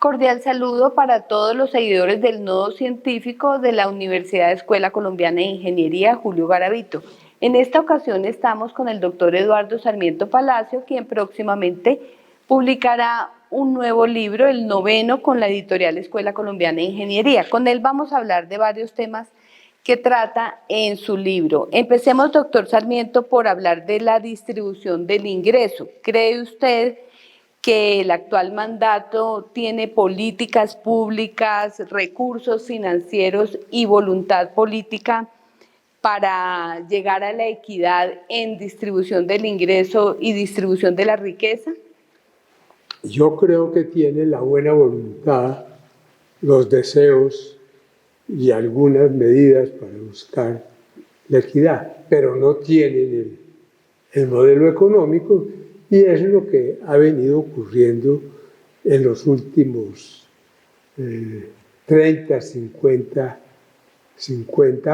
Cordial saludo para todos los seguidores del Nodo Científico de la Universidad Escuela Colombiana de Ingeniería Julio Garavito. En esta ocasión estamos con el doctor Eduardo Sarmiento Palacio, quien próximamente publicará un nuevo libro, el 9º, con la editorial Escuela Colombiana de Ingeniería. Con él vamos a hablar de varios temas que trata en su libro. Empecemos, doctor Sarmiento, por hablar de la distribución del ingreso. ¿Cree usted que el actual mandato tiene políticas públicas, recursos financieros y voluntad política para llegar a la equidad en distribución del ingreso y distribución de la riqueza? Yo creo que tiene la buena voluntad, los deseos y algunas medidas para buscar la equidad, pero no tienen el modelo económico, y es lo que ha venido ocurriendo en los últimos 30, 50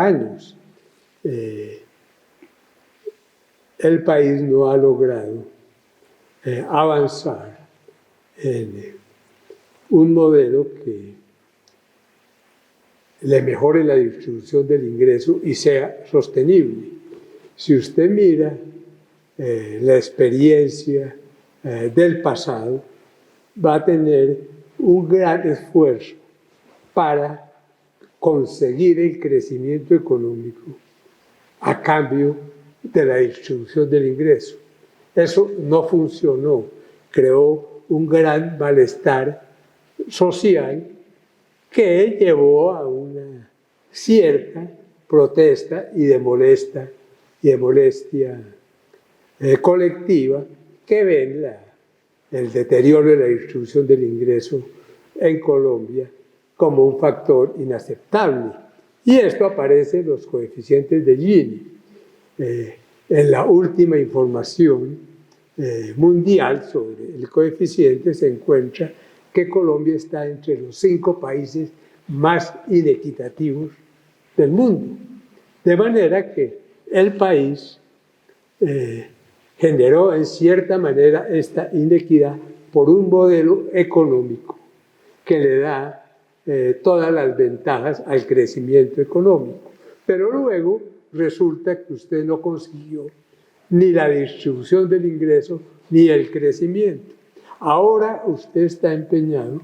años. El país no ha logrado avanzar en un modelo que le mejore la distribución del ingreso y sea sostenible. Si usted mira la experiencia del pasado, va a tener un gran esfuerzo para conseguir el crecimiento económico a cambio de la distribución del ingreso. Eso no funcionó, creó un gran malestar social que llevó a una cierta protesta y de molestia colectiva que ven el deterioro de la distribución del ingreso en Colombia como un factor inaceptable. Y esto aparece en los coeficientes de Gini. En la última información mundial sobre el coeficiente se encuentra que Colombia está entre los 5 países más inequitativos del mundo. De manera que el país generó en cierta manera esta inequidad por un modelo económico que le da todas las ventajas al crecimiento económico. Pero luego resulta que usted no consiguió ni la distribución del ingreso ni el crecimiento. Ahora usted está empeñado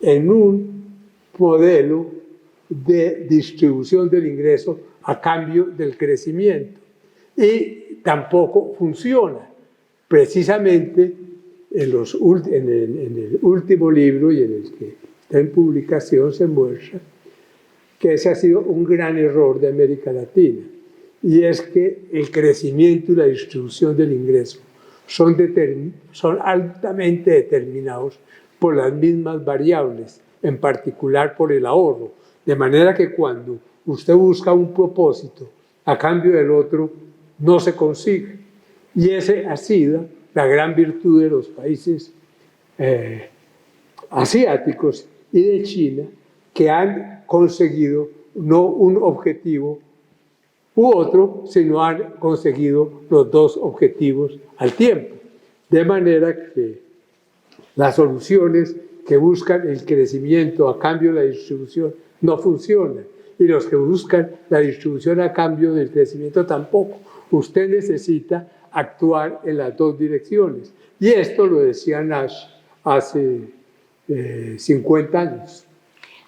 en un modelo de distribución del ingreso a cambio del crecimiento. Y tampoco funciona. Precisamente en el último libro y en el que está en publicación se muestra que ese ha sido un gran error de América Latina, y es que el crecimiento y la distribución del ingreso son altamente determinados por las mismas variables, en particular por el ahorro, de manera que cuando usted busca un propósito a cambio del otro, no se consigue. Y esa ha sido la gran virtud de los países asiáticos y de China, que han conseguido no un objetivo u otro, sino han conseguido los dos objetivos al tiempo. De manera que las soluciones que buscan el crecimiento a cambio de la distribución no funcionan, y los que buscan la distribución a cambio del crecimiento tampoco. Usted necesita actuar en las dos direcciones. Y esto lo decía Nash hace 50 años.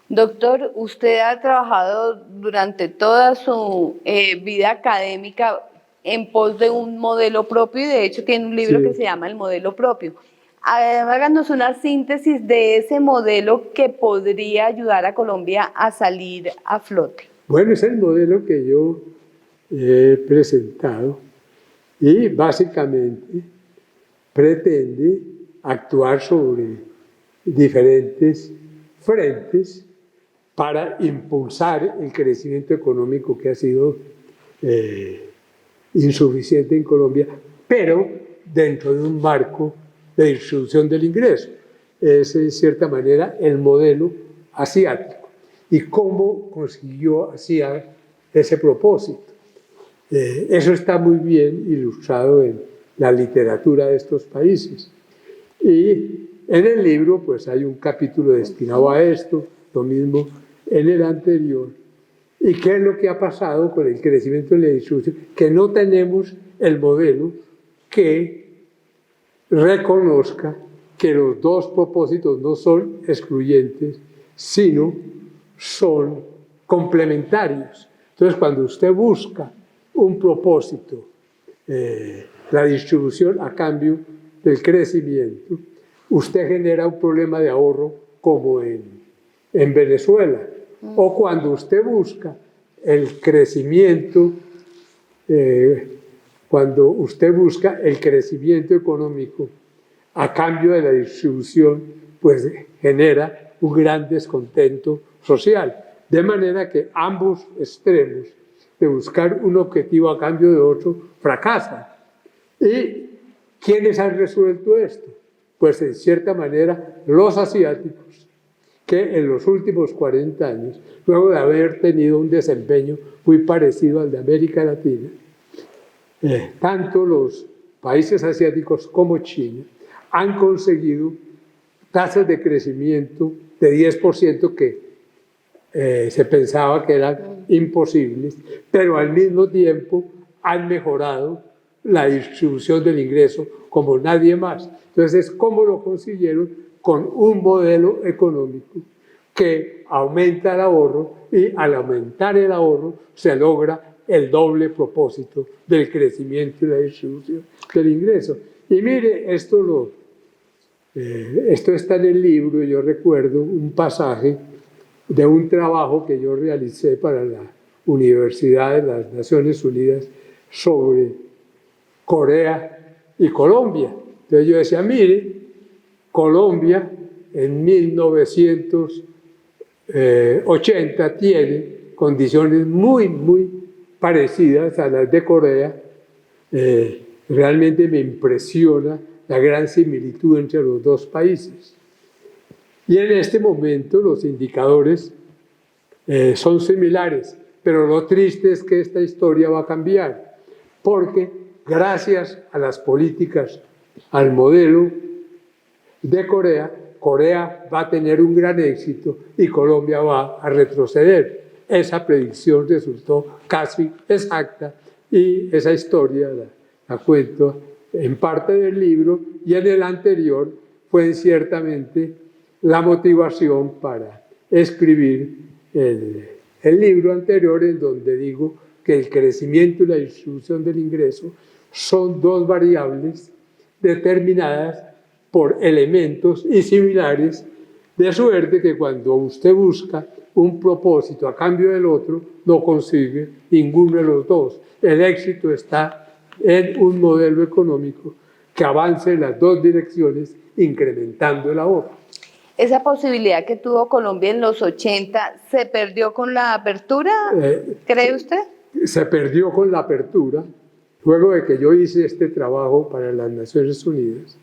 Doctor, usted ha trabajado durante toda su vida académica en pos de un modelo propio, y de hecho tiene un libro que se llama El Modelo Propio. Háganos una síntesis de ese modelo que podría ayudar a Colombia a salir a flote. Bueno, es el modelo que yo he presentado y básicamente pretende actuar sobre diferentes frentes para impulsar el crecimiento económico que ha sido insuficiente en Colombia, pero dentro de un marco de distribución del ingreso. Es, en cierta manera, el modelo asiático. ¿Y cómo consiguió Asia ese propósito? Eso está muy bien ilustrado en la literatura de estos países. Y en el libro pues hay un capítulo destinado a esto, lo mismo en el anterior. ¿Y qué es lo que ha pasado con el crecimiento de la distribución? Que no tenemos el modelo que reconozca que los dos propósitos no son excluyentes, sino son complementarios. Entonces, cuando usted busca un propósito, la distribución a cambio del crecimiento, usted genera un problema de ahorro como en Venezuela. O cuando usted busca el crecimiento, cuando usted busca el crecimiento económico a cambio de la distribución, pues genera un gran descontento social. De manera que ambos extremos de buscar un objetivo a cambio de otro fracasan. ¿Y quiénes han resuelto esto? Pues en cierta manera los asiáticos, que en los últimos 40 años, luego de haber tenido un desempeño muy parecido al de América Latina, tanto los países asiáticos como China han conseguido tasas de crecimiento de 10% que se pensaba que eran imposibles, pero al mismo tiempo han mejorado la distribución del ingreso como nadie más. Entonces, ¿cómo lo consiguieron? Con un modelo económico que aumenta el ahorro, y al aumentar el ahorro se logra el doble propósito del crecimiento y la distribución del ingreso. Y mire, esto está en el libro. Yo recuerdo un pasaje de un trabajo que yo realicé para la Universidad de las Naciones Unidas sobre Corea y Colombia. Entonces yo decía, mire, Colombia en 1980 tiene condiciones muy, muy parecidas a las de Corea. Realmente me impresiona la gran similitud entre los dos países. Y en este momento los indicadores son similares, pero lo triste es que esta historia va a cambiar, porque gracias a las políticas, al modelo de Corea, Corea va a tener un gran éxito y Colombia va a retroceder. Esa predicción resultó casi exacta y esa historia la cuento en parte del libro, y en el anterior fue ciertamente la motivación para escribir el libro anterior, en donde digo que el crecimiento y la distribución del ingreso son dos variables determinadas por elementos y similares, de suerte que cuando usted busca un propósito a cambio del otro, no consigue ninguno de los dos. El éxito está en un modelo económico que avance en las dos direcciones, incrementando el ahorro. ¿Esa posibilidad que tuvo Colombia en los 80 se perdió con la apertura, cree usted? Se perdió con la apertura. Luego de que yo hice este trabajo para las Naciones Unidas,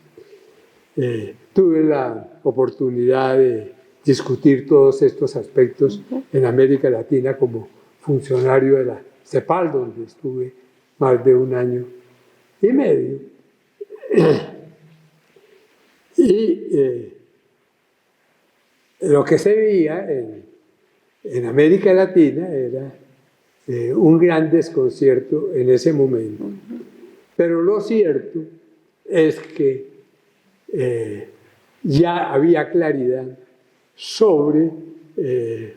tuve la oportunidad de discutir todos estos aspectos en América Latina como funcionario de la CEPAL, donde estuve más de 1 año y medio. Y lo que se veía en América Latina era un gran desconcierto en ese momento. Pero lo cierto es que ya había claridad sobre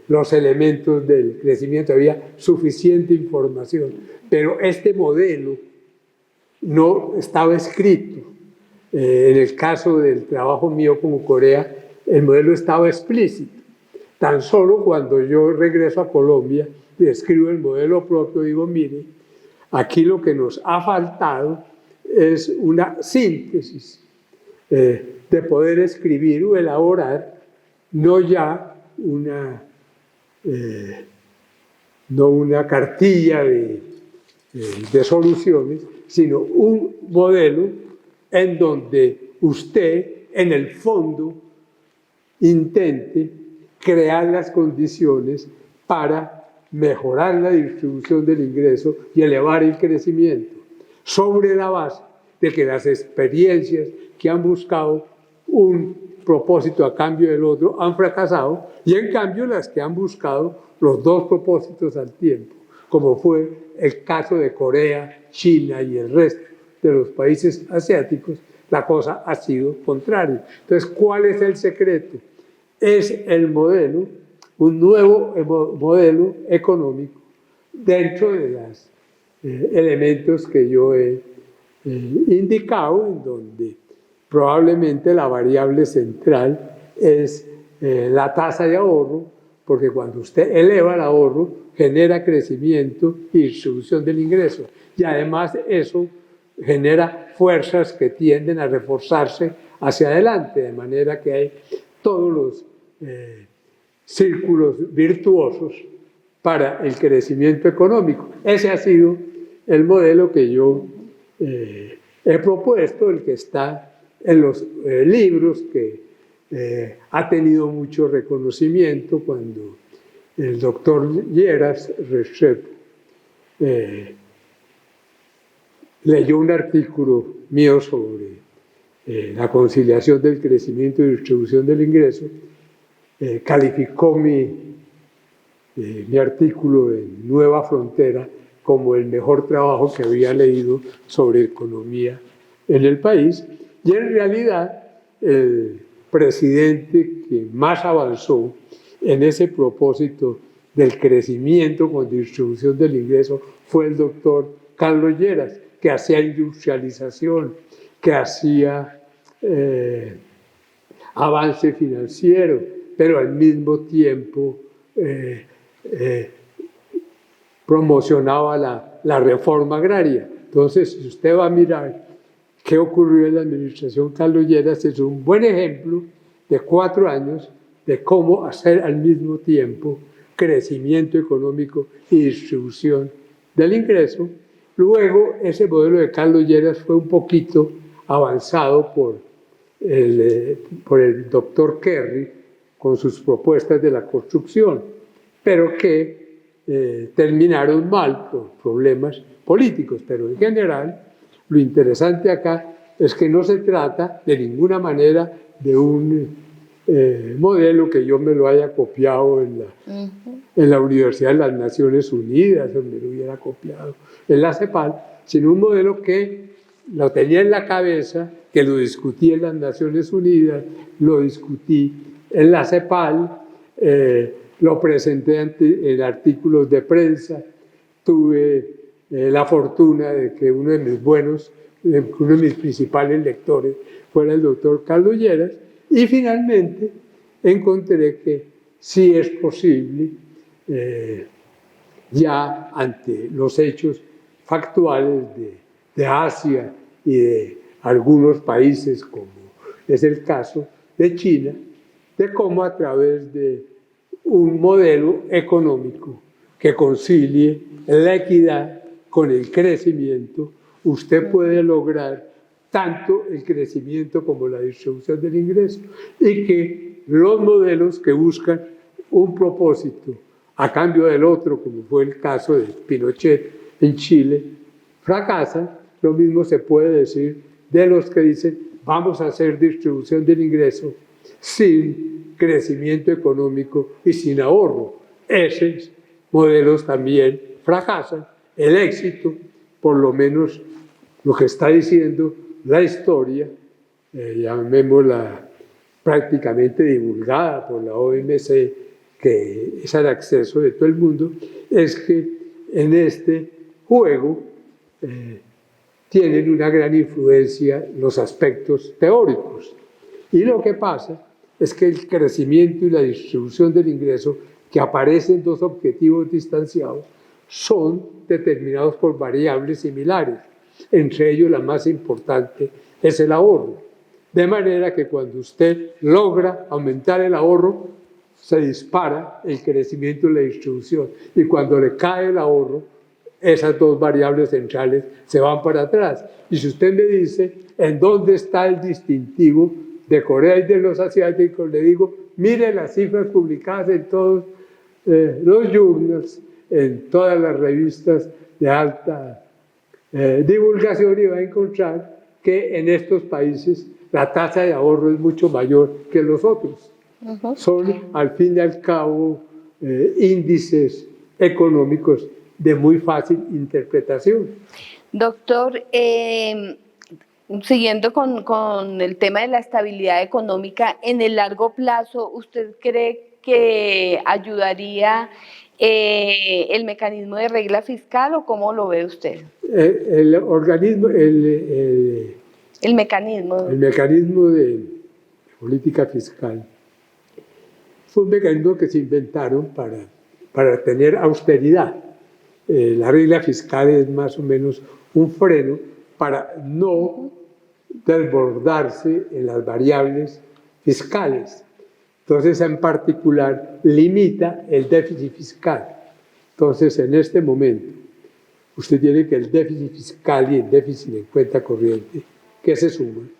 los elementos del crecimiento, había suficiente información, pero este modelo no estaba escrito. En el caso del trabajo mío como Corea, el modelo estaba explícito. Tan solo cuando yo regreso a Colombia y escribo el modelo propio, digo, mire, aquí lo que nos ha faltado es una síntesis de poder escribir o elaborar no ya una cartilla de soluciones, sino un modelo en donde usted, en el fondo, intente crear las condiciones para mejorar la distribución del ingreso y elevar el crecimiento, sobre la base de que las experiencias que han buscado un propósito a cambio del otro han fracasado, y en cambio las que han buscado los dos propósitos al tiempo, como fue el caso de Corea, China y el resto de los países asiáticos, la cosa ha sido contraria. Entonces, ¿cuál es el secreto? Es el modelo, un nuevo modelo económico dentro de los elementos que yo he indicado, en donde probablemente la variable central es la tasa de ahorro, porque cuando usted eleva el ahorro, genera crecimiento y distribución del ingreso. Y además eso genera fuerzas que tienden a reforzarse hacia adelante, de manera que hay todos los círculos virtuosos para el crecimiento económico. Ese ha sido el modelo que yo he propuesto, el que está en los libros, que ha tenido mucho reconocimiento cuando el doctor Lleras Restrepo leyó un artículo mío sobre la conciliación del crecimiento y distribución del ingreso, calificó mi artículo en Nueva Frontera como el mejor trabajo que había leído sobre economía en el país, y en realidad el presidente que más avanzó en ese propósito del crecimiento con distribución del ingreso fue el doctor Carlos Lleras, que hacía industrialización, que hacía avance financiero, pero al mismo tiempo promocionaba la reforma agraria. Entonces, si usted va a mirar qué ocurrió en la administración Carlos Lleras, es un buen ejemplo de 4 años de cómo hacer al mismo tiempo crecimiento económico y distribución del ingreso. Luego, ese modelo de Carlos Lleras fue un poquito avanzado por el doctor Kerry con sus propuestas de la construcción, pero que terminaron mal por problemas políticos. Pero en general, lo interesante acá es que no se trata de ninguna manera de un modelo que yo me lo haya copiado en la Universidad de las Naciones Unidas, o me lo hubiera copiado en la CEPAL, sino un modelo que lo tenía en la cabeza, que lo discutí en las Naciones Unidas, lo discutí en la CEPAL, lo presenté en artículos de prensa, tuve la fortuna de que uno de mis principales lectores fuera el doctor Carlos Lleras, y finalmente encontré que sí es posible, ya ante los hechos factuales de Asia y de algunos países, como es el caso de China, de cómo a través de un modelo económico que concilie la equidad con el crecimiento, usted puede lograr tanto el crecimiento como la distribución del ingreso, y que los modelos que buscan un propósito a cambio del otro, como fue el caso de Pinochet en Chile, fracasan. Lo mismo se puede decir de los que dicen vamos a hacer distribución del ingreso sin crecimiento económico y sin ahorro. Esos modelos también fracasan. El éxito, por lo menos lo que está diciendo la historia, llamémosla prácticamente divulgada por la OMC, que es al acceso de todo el mundo, es que en este juego tienen una gran influencia los aspectos teóricos. Y lo que pasa es que el crecimiento y la distribución del ingreso, que aparecen dos objetivos distanciados, son determinados por variables similares. Entre ellos, la más importante es el ahorro. De manera que cuando usted logra aumentar el ahorro, se dispara el crecimiento y la distribución. Y cuando le cae el ahorro, esas dos variables centrales se van para atrás. Y si usted me dice en dónde está el distintivo de Corea y de los asiáticos, le digo, mire las cifras publicadas en todos los journals, en todas las revistas de alta divulgación, y va a encontrar que en estos países la tasa de ahorro es mucho mayor que los otros. Son, al fin y al cabo, índices económicos de muy fácil interpretación. Doctor, siguiendo con el tema de la estabilidad económica, en el largo plazo, ¿usted cree que ayudaría el mecanismo de regla fiscal o cómo lo ve usted? El mecanismo de política fiscal fue un mecanismo que se inventaron para tener austeridad. La regla fiscal es más o menos un freno para no desbordarse en las variables fiscales. Entonces, en particular, limita el déficit fiscal. Entonces, en este momento, usted tiene que el déficit fiscal y el déficit en cuenta corriente, que se suman,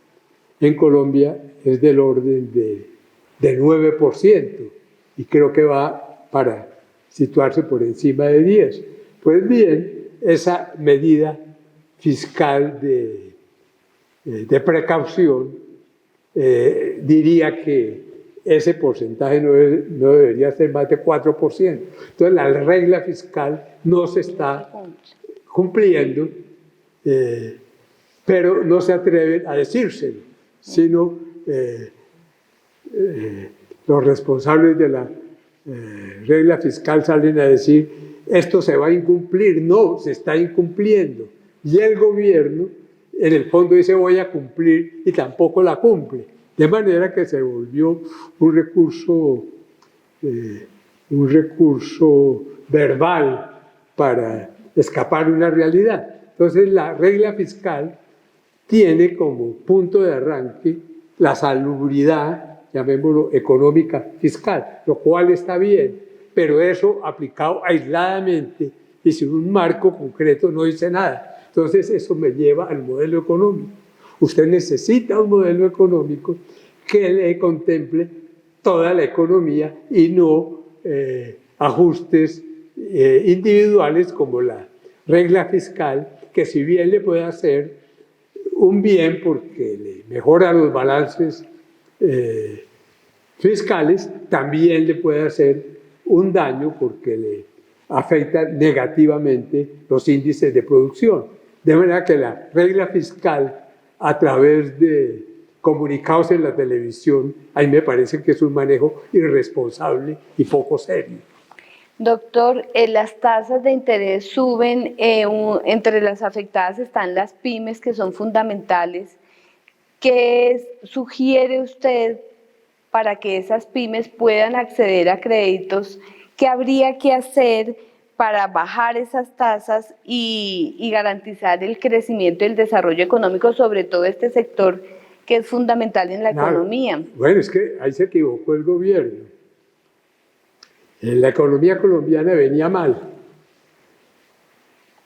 en Colombia es del orden de 9%, y creo que va para situarse por encima de 10%. Pues bien, esa medida fiscal de precaución diría que ese porcentaje no debería ser más de 4%. Entonces, la regla fiscal no se está cumpliendo, pero no se atreven a decírselo, sino los responsables de la regla fiscal salen a decir esto se va a incumplir. No, se está incumpliendo. Y el gobierno, en el fondo, dice voy a cumplir y tampoco la cumple. De manera que se volvió un recurso verbal para escapar de una realidad. Entonces, la regla fiscal tiene como punto de arranque la salubridad, llamémoslo, económica fiscal, lo cual está bien, pero eso aplicado aisladamente y sin un marco concreto no dice nada. Entonces, eso me lleva al modelo económico. Usted necesita un modelo económico que le contemple toda la economía y no ajustes individuales como la regla fiscal, que si bien le puede hacer un bien porque le mejora los balances fiscales, también le puede hacer un daño porque le afecta negativamente los índices de producción. De manera que la regla fiscal, a través de comunicados en la televisión, a mí me parece que es un manejo irresponsable y poco serio. Doctor, las tasas de interés suben, entre las afectadas están las pymes, que son fundamentales. ¿Qué sugiere usted para que esas pymes puedan acceder a créditos? ¿Qué habría que hacer para bajar esas tasas y garantizar el crecimiento y el desarrollo económico, sobre todo este sector que es fundamental en la economía? Bueno, es que ahí se equivocó el gobierno. La economía colombiana venía mal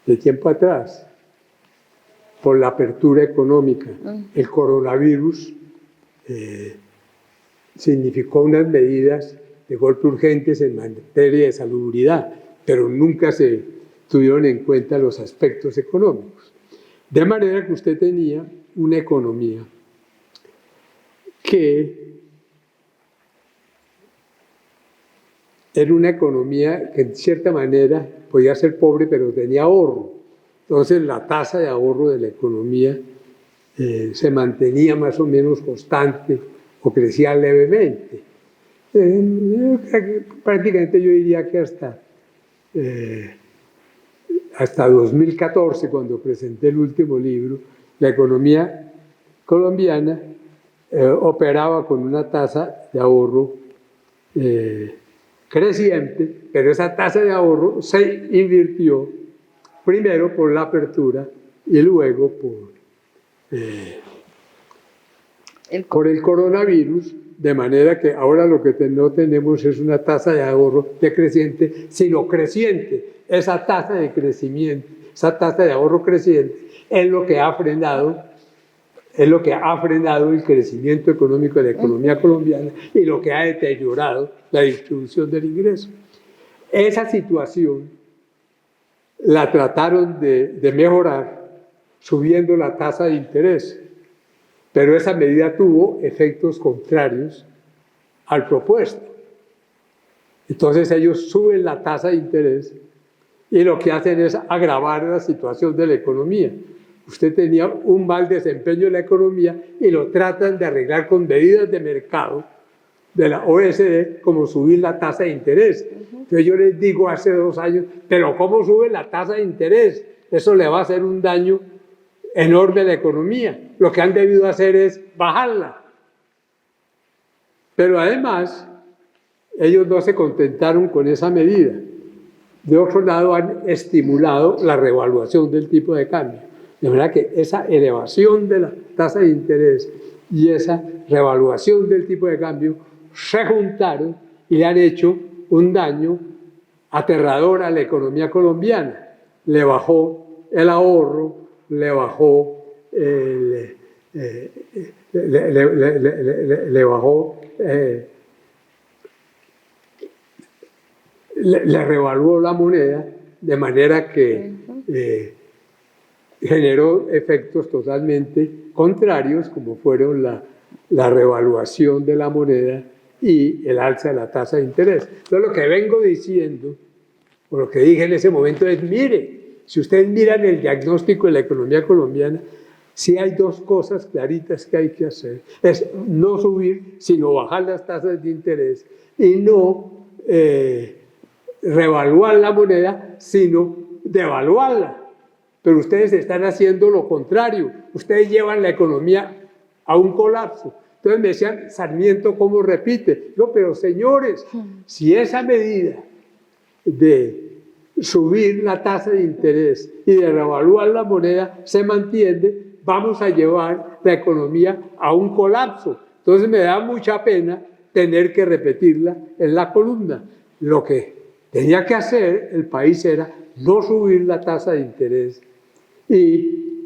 de tiempo atrás por la apertura económica. El coronavirus significó unas medidas de golpe urgentes en materia de salubridad, pero nunca se tuvieron en cuenta los aspectos económicos. De manera que usted tenía una economía que era una economía que en cierta manera podía ser pobre, pero tenía ahorro. Entonces la tasa de ahorro de la economía se mantenía más o menos constante o crecía levemente. Prácticamente yo diría que hasta 2014, cuando presenté el último libro, la economía colombiana operaba con una tasa de ahorro creciente, pero esa tasa de ahorro se invirtió primero por la apertura y luego por el coronavirus, de manera que ahora lo que no tenemos es una tasa de ahorro decreciente, sino creciente. Esa tasa de crecimiento, esa tasa de ahorro creciente es lo que ha frenado el crecimiento económico de la economía colombiana y lo que ha deteriorado la distribución del ingreso. Esa situación la trataron de mejorar subiendo la tasa de interés, pero esa medida tuvo efectos contrarios al propuesto. Entonces ellos suben la tasa de interés y lo que hacen es agravar la situación de la economía. Usted tenía un mal desempeño en la economía y lo tratan de arreglar con medidas de mercado de la OECD, como subir la tasa de interés. Entonces yo les digo hace 2 años, pero ¿cómo sube la tasa de interés? Eso le va a hacer un daño enorme a la economía. Lo que han debido hacer es bajarla. Pero además, ellos no se contentaron con esa medida. De otro lado, han estimulado la revaluación del tipo de cambio. De manera que esa elevación de la tasa de interés y esa revaluación del tipo de cambio se juntaron y le han hecho un daño aterrador a la economía colombiana. Le bajó el ahorro, le bajó le revaluó la moneda de manera que generó efectos totalmente contrarios, como fueron la revaluación de la moneda y el alza de la tasa de interés. Entonces, lo que vengo diciendo, o lo que dije en ese momento es, mire, si ustedes miran el diagnóstico de la economía colombiana, sí hay 2 cosas claritas que hay que hacer. Es no subir, sino bajar las tasas de interés y no revaluar la moneda, sino devaluarla. Pero ustedes están haciendo lo contrario. Ustedes llevan la economía a un colapso. Entonces me decían, Sarmiento, ¿cómo repite? No, pero señores, si esa medida de subir la tasa de interés y de revaluar la moneda se mantiene, vamos a llevar la economía a un colapso. Entonces me da mucha pena tener que repetirla en la columna. Lo que tenía que hacer el país era no subir la tasa de interés y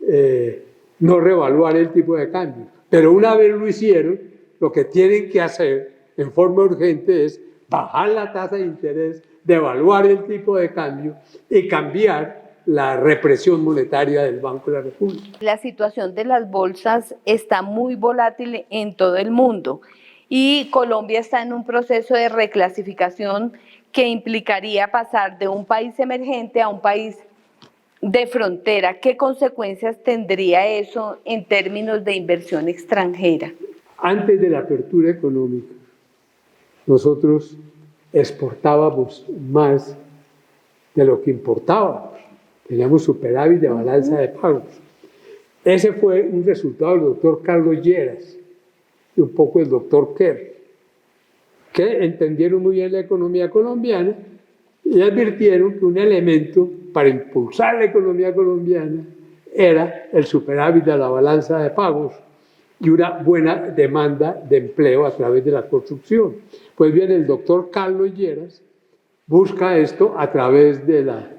no revaluar el tipo de cambio. Pero una vez lo hicieron, lo que tienen que hacer en forma urgente es bajar la tasa de interés, devaluar el tipo de cambio y cambiar la represión monetaria del Banco de la República. La situación de las bolsas está muy volátil en todo el mundo y Colombia está en un proceso de reclasificación que implicaría pasar de un país emergente a un país de frontera. ¿Qué consecuencias tendría eso en términos de inversión extranjera? Antes de la apertura económica, nosotros exportábamos más de lo que importábamos. Teníamos superávit de balanza de pagos. Ese fue un resultado del doctor Carlos Lleras y un poco del doctor Kerr, que entendieron muy bien la economía colombiana y advirtieron que un elemento para impulsar la economía colombiana era el superávit de la balanza de pagos y una buena demanda de empleo a través de la construcción. Pues bien, el doctor Carlos Lleras busca esto a través de la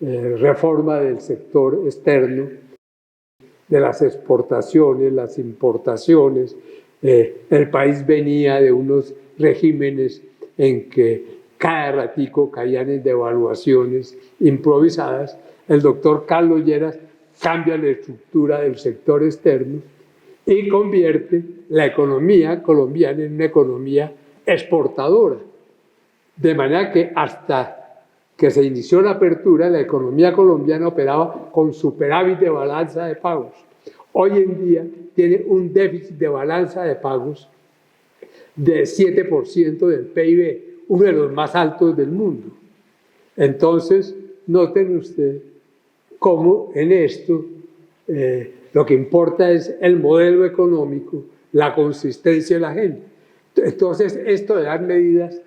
reforma del sector externo, de las exportaciones, las importaciones. El país venía de unos regímenes en que cada ratico caían en devaluaciones improvisadas. El doctor Carlos Lleras cambia la estructura del sector externo y convierte la economía colombiana en una economía exportadora. De manera que hasta que se inició la apertura, la economía colombiana operaba con superávit de balanza de pagos. Hoy en día tiene un déficit de balanza de pagos de 7% del PIB, uno de los más altos del mundo. Entonces, noten ustedes cómo en esto lo que importa es el modelo económico, la consistencia de la gente. Entonces, esto de dar medidas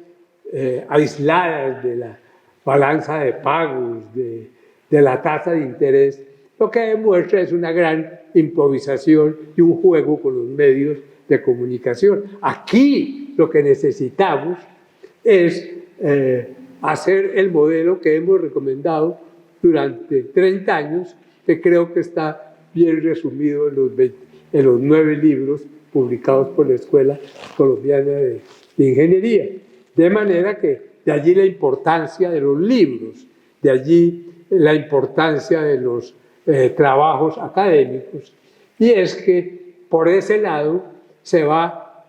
aisladas de la balanza de pagos, de la tasa de interés, lo que demuestra es una gran improvisación y un juego con los medios de comunicación. Aquí lo que necesitamos es hacer el modelo que hemos recomendado durante 30 años, que creo que está bien resumido en los 9 libros publicados por la Escuela Colombiana de Ingeniería. De manera que de allí la importancia de los libros, de allí la importancia de los trabajos académicos, y es que por ese lado se va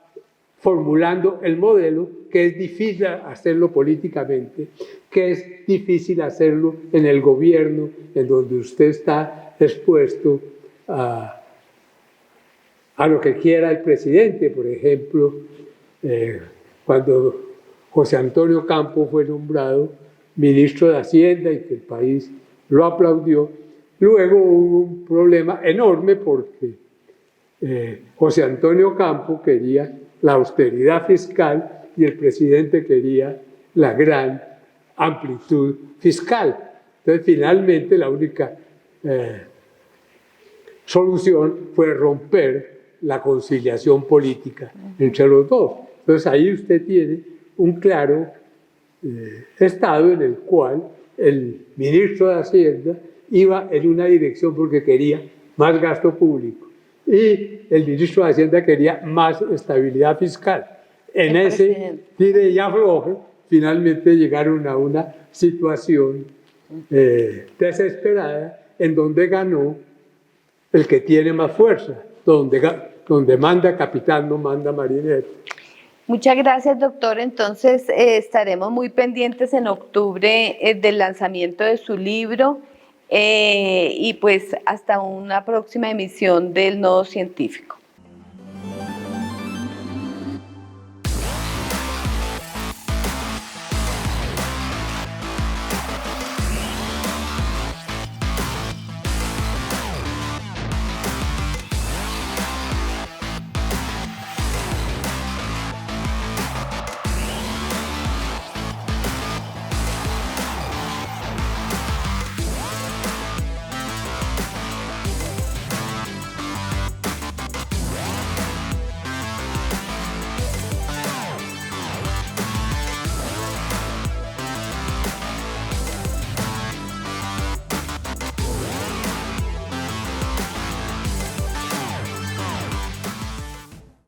formulando el modelo, que es difícil hacerlo políticamente, que es difícil hacerlo en el gobierno, en donde usted está expuesto a lo que quiera el presidente. Por ejemplo, cuando José Antonio Campo fue nombrado ministro de Hacienda y que el país lo aplaudió, luego hubo un problema enorme porque José Antonio Campo quería la austeridad fiscal y el presidente quería la gran amplitud fiscal. Entonces, finalmente, la única solución fue romper la conciliación política entre los dos. Entonces, ahí usted tiene un claro estado en el cual el ministro de Hacienda iba en una dirección porque quería más gasto público y el ministro de Hacienda quería más estabilidad fiscal. En ese tire y afloje, finalmente llegaron a una situación desesperada en donde ganó el que tiene más fuerza, donde manda capitán, no manda marinero. Muchas gracias, doctor. Entonces, estaremos muy pendientes en octubre del lanzamiento de su libro y pues hasta una próxima emisión del Nodo Científico.